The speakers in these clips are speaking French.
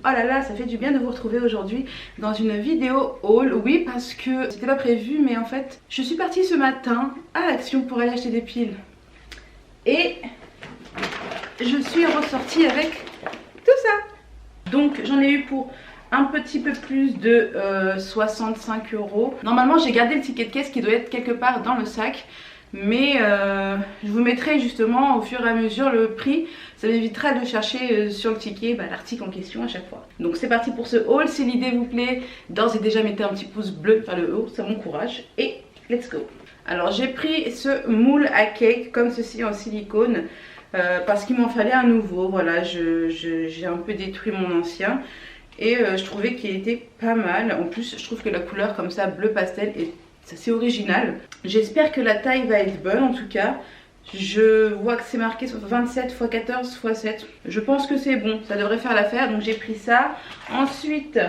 Oh là là, ça fait du bien de vous retrouver aujourd'hui dans une vidéo haul. Oui, parce que c'était pas prévu, mais en fait, je suis partie ce matin à Action pour aller acheter des piles. Et je suis ressortie avec tout ça. Donc j'en ai eu pour un petit peu plus de 65 €. Normalement j'ai gardé le ticket de caisse qui doit être quelque part dans le sac. Mais je vous mettrai justement au fur et à mesure le prix. Ça m'évitera de chercher sur le ticket l'article en question à chaque fois. Donc c'est parti pour ce haul. Si l'idée vous plaît, d'ores et déjà mettez un petit pouce bleu vers le haut, ça m'encourage. Et let's go. Alors j'ai pris ce moule à cake comme ceci en silicone. Parce qu'il m'en fallait un nouveau. Voilà, j'ai un peu détruit mon ancien. Et je trouvais qu'il était pas mal. En plus je trouve que la couleur comme ça bleu pastel est assez original. J'espère que la taille va être bonne en tout cas. Je vois que c'est marqué 27 x 14 x 7. Je pense que c'est bon, ça devrait faire l'affaire. Donc j'ai pris ça. Ensuite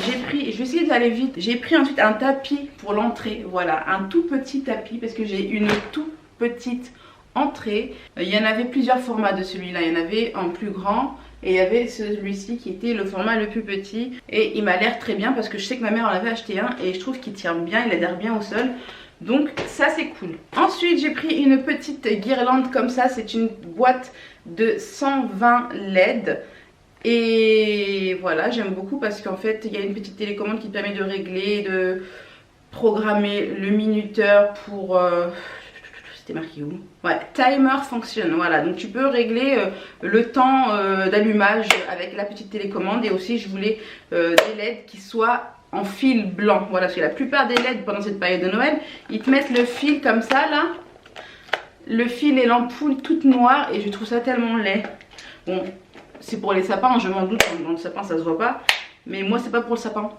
j'ai pris, je vais essayer d'aller vite. J'ai pris ensuite un tapis pour l'entrée. Voilà, un tout petit tapis parce que j'ai une toute petite entrée. Il y en avait plusieurs formats de celui-là. Il y en avait en plus grand. Et il y avait celui-ci qui était le format le plus petit. Et il m'a l'air très bien parce que je sais que ma mère en avait acheté un. Et je trouve qu'il tient bien, il adhère bien au sol. Donc ça c'est cool. Ensuite j'ai pris une petite guirlande comme ça. C'est une boîte de 120 LED. Et voilà, j'aime beaucoup parce qu'en fait il y a une petite télécommande qui permet de régler, de programmer le minuteur pour... C'était marqué où? Ouais, timer function, voilà, donc tu peux régler le temps d'allumage avec la petite télécommande. Et aussi je voulais des LED qui soient en fil blanc, voilà, parce que la plupart des LED pendant cette période de Noël, ils te mettent le fil comme ça là, le fil et l'ampoule toute noire, et je trouve ça tellement laid. Bon, c'est pour les sapins, je m'en doute, dans le sapin ça se voit pas, mais moi c'est pas pour le sapin.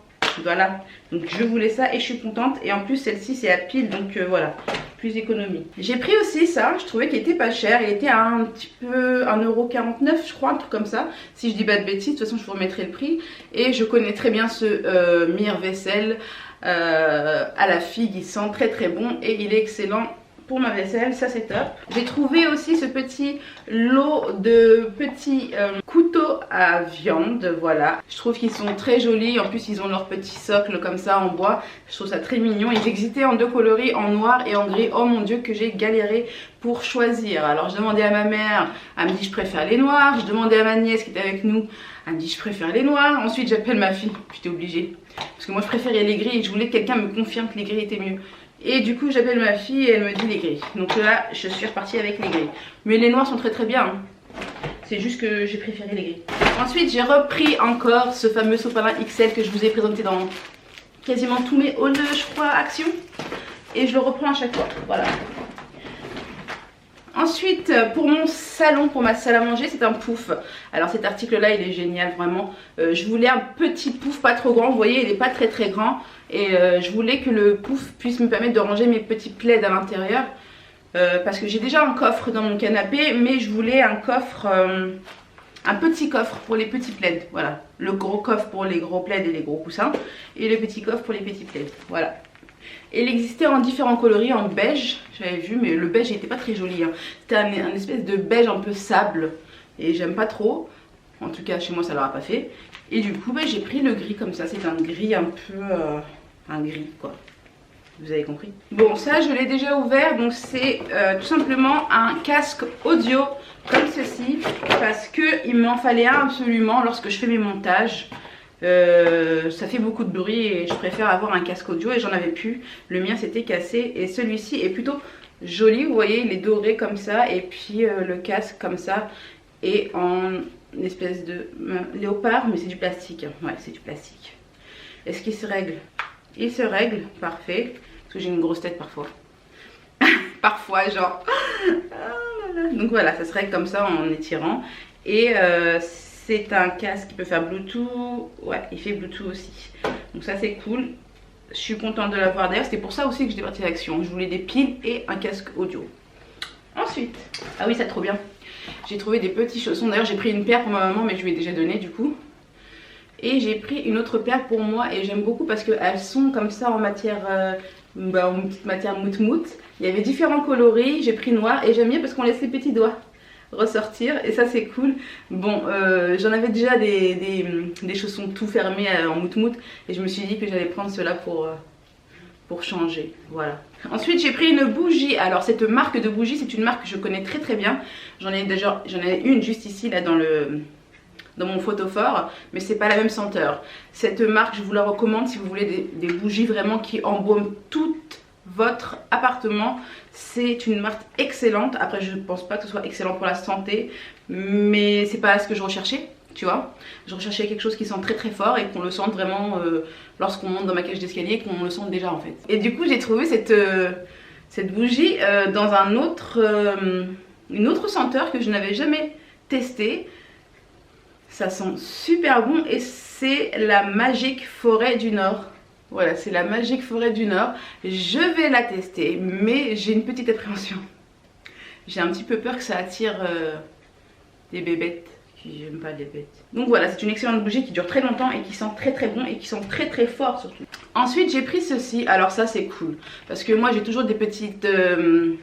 Voilà, donc je voulais ça et je suis contente. Et en plus celle-ci c'est à pile, donc voilà, plus économie. J'ai pris aussi ça, je trouvais qu'il était pas cher. Il était à un petit peu 1,49 € je crois, un truc comme ça. Si je dis pas de bêtises, de toute façon je vous remettrai le prix. Et je connais très bien ce mire-vaisselle à la figue, il sent très très bon. Et il est excellent pour ma vaisselle, ça c'est top. J'ai trouvé aussi ce petit lot de petits couteaux à viande, voilà. Je trouve qu'ils sont très jolis, en plus ils ont leur petit socle comme ça en bois. Je trouve ça très mignon. Ils existaient en deux coloris, en noir et en gris. Oh mon dieu que j'ai galéré pour choisir. Alors je demandais à ma mère, elle me dit je préfère les noirs. Je demandais à ma nièce qui était avec nous, elle me dit je préfère les noirs. Ensuite j'appelle ma fille, j'étais obligée. Parce que moi je préférais les gris et je voulais que quelqu'un me confirme que les gris étaient mieux. Et du coup j'appelle ma fille et elle me dit les gris. Donc là je suis repartie avec les gris. Mais les noirs sont très très bien, hein. C'est juste que j'ai préféré les gris. Ensuite j'ai repris encore ce fameux sopalin XL que je vous ai présenté dans quasiment tous mes hauls, je crois, Action. Et je le reprends à chaque fois, voilà. Ensuite pour mon salon, pour ma salle à manger, c'est un pouf. Alors cet article là il est génial vraiment. Je voulais un petit pouf pas trop grand, vous voyez il est pas très très grand. Et je voulais que le pouf puisse me permettre de ranger mes petits plaids à l'intérieur. Parce que j'ai déjà un coffre dans mon canapé, mais je voulais un coffre, un petit coffre pour les petits plaids. Voilà, le gros coffre pour les gros plaids et les gros coussins. Et le petit coffre pour les petits plaids, voilà. Et il existait en différents coloris, en beige, j'avais vu, mais le beige n'était pas très joli, hein. C'était un espèce de beige un peu sable, et j'aime pas trop. En tout cas chez moi ça l'aura pas fait. Et du coup j'ai pris le gris comme ça, c'est un gris un peu... un gris quoi, vous avez compris. Bon ça je l'ai déjà ouvert, donc c'est tout simplement un casque audio comme ceci. Parce que il m'en fallait un absolument lorsque je fais mes montages. Ça fait beaucoup de bruit et je préfère avoir un casque audio et j'en avais plus. Le mien s'était cassé et celui-ci est plutôt joli, vous voyez il est doré comme ça. Et puis le casque comme ça est en espèce de léopard, mais c'est du plastique, ouais c'est du plastique. Est-ce qu'il se règle? Il se règle, parfait. Parce que j'ai une grosse tête parfois. Parfois genre. Donc voilà, ça se règle comme ça en étirant. Et c'est un casque qui peut faire Bluetooth. Ouais, il fait Bluetooth aussi. Donc ça c'est cool. Je suis contente de l'avoir. D'ailleurs c'était pour ça aussi que j'étais partie à l'Action. Je voulais des piles et un casque audio. Ensuite, ah oui ça trop bien. J'ai trouvé des petits chaussons. D'ailleurs j'ai pris une paire pour ma maman mais je lui ai déjà donné du coup. Et j'ai pris une autre paire pour moi et j'aime beaucoup parce qu'elles sont comme ça en matière, en petite matière mout-mout. Il y avait différents coloris, j'ai pris noir et j'aime bien parce qu'on laisse les petits doigts. ressortir et ça c'est cool. Bon, j'en avais déjà des chaussons tout fermés en mout-mout et je me suis dit que j'allais prendre cela pour changer, voilà. Ensuite j'ai pris une bougie. Alors cette marque de bougie, c'est une marque que je connais très bien. J'en ai une juste ici là dans mon photophore, mais c'est pas la même senteur. Cette marque je vous la recommande si vous voulez des bougies vraiment qui embaument tout votre appartement. C'est une marque excellente. Après je pense pas que ce soit excellent pour la santé, mais c'est pas ce que je recherchais. Tu vois, je recherchais quelque chose qui sent très fort et qu'on le sente vraiment lorsqu'on monte dans ma cage d'escalier, qu'on le sente déjà en fait. Et du coup j'ai trouvé cette bougie dans une autre senteur que je n'avais jamais testée. Ça sent super bon et c'est la Magique Forêt du Nord. Voilà, c'est la Magique Forêt du Nord. Je vais la tester, mais j'ai une petite appréhension. J'ai un petit peu peur que ça attire des bébêtes. J'aime pas les bêtes. Donc voilà, c'est une excellente bougie qui dure très longtemps et qui sent très bon et qui sent très fort surtout. Ensuite j'ai pris ceci. Alors ça c'est cool parce que moi j'ai toujours des petites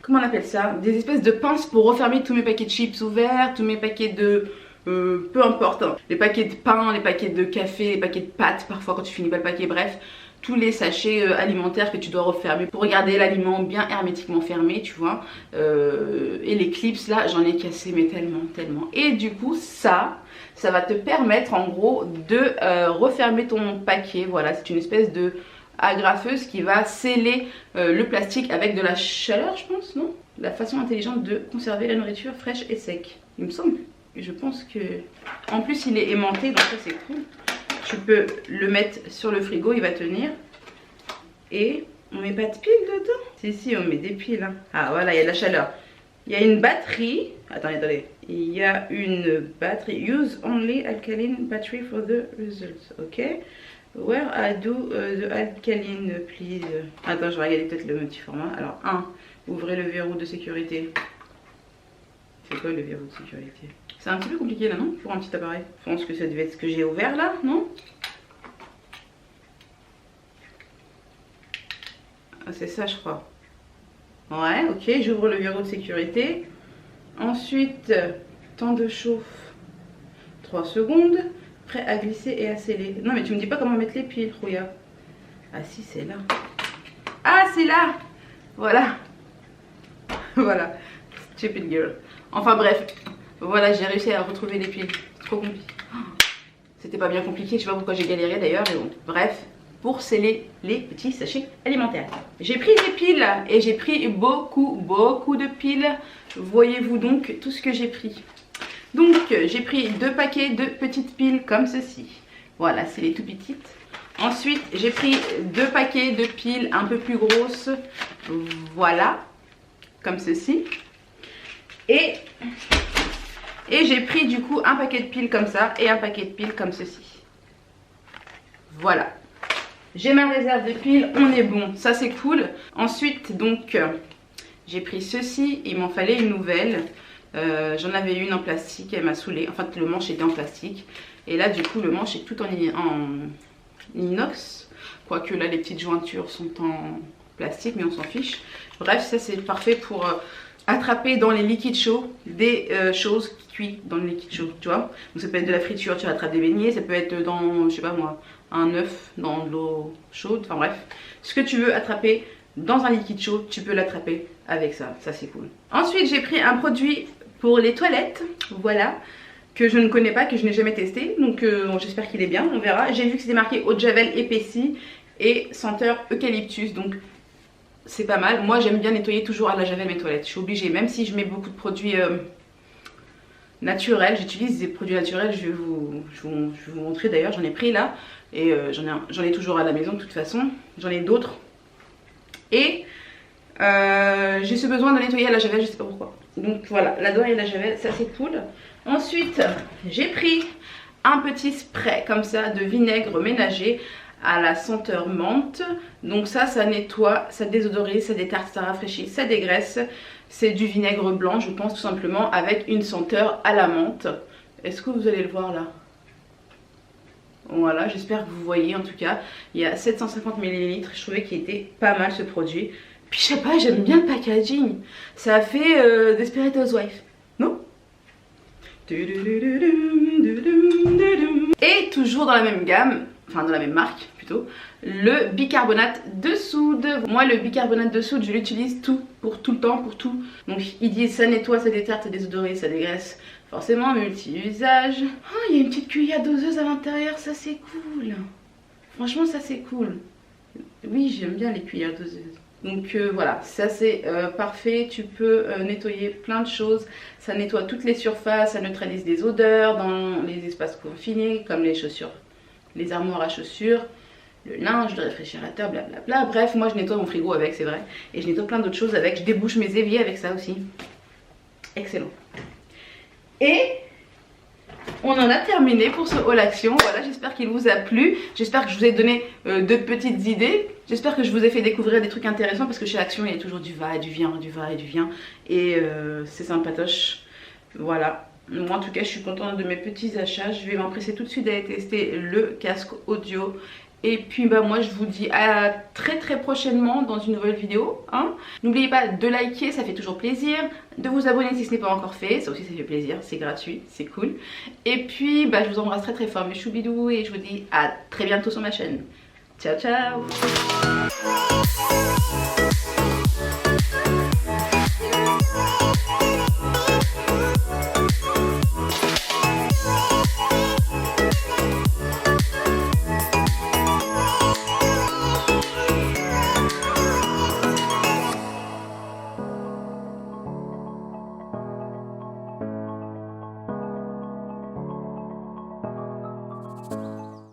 comment on appelle ça, des espèces de pinces pour refermer tous mes paquets de chips ouverts, tous mes paquets de peu importe, hein. Les paquets de pain, les paquets de café, les paquets de pâtes parfois quand tu finis pas le paquet, bref, tous les sachets alimentaires que tu dois refermer pour garder l'aliment bien hermétiquement fermé, tu vois. Et les clips là, j'en ai cassé mais tellement. Et du coup ça va te permettre en gros de refermer ton paquet. Voilà, c'est une espèce de agrafeuse qui va sceller le plastique avec de la chaleur, je pense, non? La façon intelligente de conserver la nourriture fraîche et sec, il me semble. Je pense que... En plus il est aimanté, donc ça c'est cool. Tu peux le mettre sur le frigo, il va tenir. Et on met pas de piles dedans? Si, on met des piles. Hein. Ah voilà, il y a de la chaleur. Il y a une batterie. Attendez. Il y a une batterie. Use only alkaline battery for the results. Ok. Where I do the alkaline, please. Attends, je vais regarder peut-être le petit format. Alors, 1. Ouvrez le verrou de sécurité. C'est quoi le verrou de sécurité? C'est un petit peu compliqué là, non? Pour un petit appareil. Je pense que ça devait être ce que j'ai ouvert là, non? Ah, c'est ça, je crois. Ouais, ok, j'ouvre le verrou de sécurité. Ensuite, temps de chauffe 3 secondes. Prêt à glisser et à sceller. Non, mais tu me dis pas comment mettre les piles, Rouya. Ah, si, c'est là. Ah, c'est là! Voilà. Voilà. Stupid girl. Enfin, bref. Voilà, j'ai réussi à retrouver les piles. C'est trop compliqué. C'était pas bien compliqué, je sais pas pourquoi j'ai galéré d'ailleurs, mais bon. Bref, pour sceller les petits sachets alimentaires. J'ai pris des piles et j'ai pris beaucoup de piles. Voyez-vous donc tout ce que j'ai pris. Donc, j'ai pris 2 paquets de petites piles comme ceci. Voilà, c'est les tout petites. Ensuite, j'ai pris 2 paquets de piles un peu plus grosses. Voilà, comme ceci. Et j'ai pris du coup un paquet de piles comme ça et un paquet de piles comme ceci. Voilà. J'ai ma réserve de piles, on est bon, ça c'est cool. Ensuite donc j'ai pris ceci, il m'en fallait une nouvelle. J'en avais une en plastique, elle m'a saoulée. Enfin le manche était en plastique. Et là du coup le manche est tout en inox. Quoique là les petites jointures sont en plastique mais on s'en fiche. Bref, ça c'est parfait pour... attraper dans les liquides chauds des choses qui cuisent dans le liquide chaud, tu vois. Donc ça peut être de la friture, tu attrapes des beignets, ça peut être dans, je sais pas moi, un œuf dans de l'eau chaude, enfin bref. Ce que tu veux attraper dans un liquide chaud, tu peux l'attraper avec ça, ça c'est cool. Ensuite j'ai pris un produit pour les toilettes, voilà, que je ne connais pas, que je n'ai jamais testé, donc j'espère qu'il est bien, on verra. J'ai vu que c'était marqué eau de javel épaissie et senteur eucalyptus, donc... c'est pas mal. Moi j'aime bien nettoyer toujours à la javel mes toilettes. Je suis obligée, même si je mets beaucoup de produits naturels. J'utilise des produits naturels, je vais vous montrer d'ailleurs. J'en ai pris là. Et j'en ai toujours à la maison de toute façon. J'en ai d'autres. Et j'ai ce besoin de nettoyer à la javel, je sais pas pourquoi. Donc voilà, la doigt et la javel, ça c'est cool. Ensuite, j'ai pris un petit spray comme ça de vinaigre ménager à la senteur menthe. Donc ça nettoie, ça désodorise, ça détarte, ça rafraîchit, ça dégraisse. C'est du vinaigre blanc je pense tout simplement avec une senteur à la menthe. Est-ce que vous allez le voir là? Voilà, j'espère que vous voyez. En tout cas il y a 750 ml. Je trouvais qu'il était pas mal ce produit. Puis je sais pas, j'aime bien le packaging. Ça a fait Desperate Housewives, non? Et toujours dans la même gamme, enfin dans la même marque plutôt, le bicarbonate de soude. Moi le bicarbonate de soude je l'utilise pour tout le temps, pour tout. Donc ils disent ça nettoie, ça détarte, ça désodorise, ça dégraisse. Forcément multi-usage. Oh, il y a une petite cuillère doseuse à l'intérieur, ça c'est cool. Franchement ça c'est cool. Oui j'aime bien les cuillères doseuses. Donc voilà, ça c'est parfait, tu peux nettoyer plein de choses, ça nettoie toutes les surfaces, ça neutralise les odeurs dans les espaces confinés comme les chaussures, les armoires à chaussures, le linge, le réfrigérateur, blablabla. Bref, moi je nettoie mon frigo avec, c'est vrai, et je nettoie plein d'autres choses avec, je débouche mes éviers avec ça aussi. Excellent. Et on en a terminé pour ce haul action. Voilà, j'espère qu'il vous a plu. J'espère que je vous ai donné de petites idées. J'espère que je vous ai fait découvrir des trucs intéressants parce que chez Action il y a toujours du va et du vient, du va et du vient. Et c'est sympatoche. Voilà. Moi en tout cas je suis contente de mes petits achats. Je vais m'empresser tout de suite d'aller tester le casque audio. Et puis bah moi je vous dis à très prochainement dans une nouvelle vidéo hein. N'oubliez pas de liker, ça fait toujours plaisir. De vous abonner si ce n'est pas encore fait, ça aussi ça fait plaisir, c'est gratuit, c'est cool. Et puis bah je vous embrasse très fort mes choubidous et je vous dis à très bientôt sur ma chaîne. Ciao ciao.